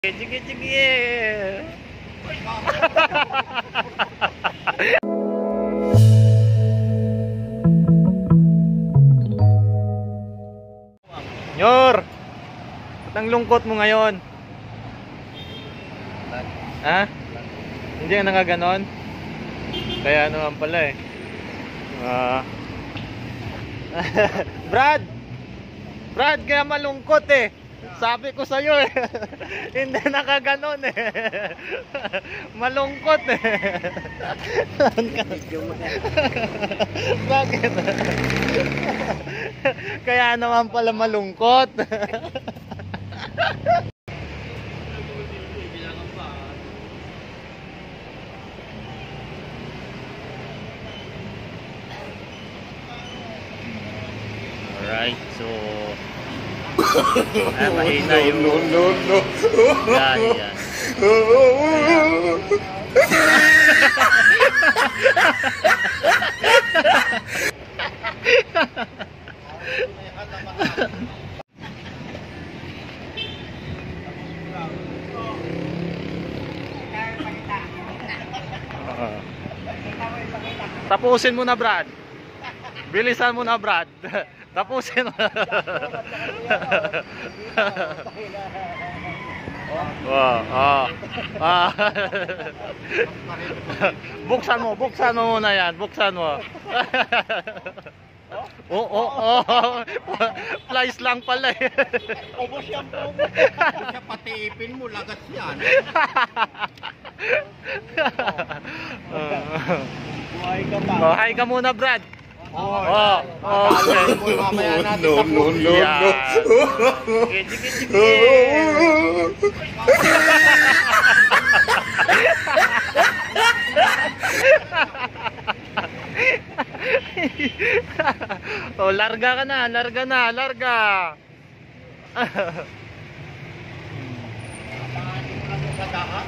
Sige, sige. Nyor, ba't ang lungkot mo ngayon? Ha? Hindi ka nakaganon? Kaya naman pala eh. Brad! Brad, kaya malungkot eh. Sabi ko sa'yo eh. Hindi nakaganon eh. Malungkot eh. Bakit? Kaya naman pala malungkot. Alright, so mahina yung No. yan. Tapusin mo na, Brad. Bilisan mo na, Brad. Tapusin mo. Buksan mo muna yan. Buksan mo. Flies lang pala eh. Ubos yan po mo. Siya pati ipin mo, lagas yan. Buhay ka pa. Hi ka muna, Brad. Okay. Mamaya natin No. Sige. Oh, larga ka na. Abangan mo lang sa daan.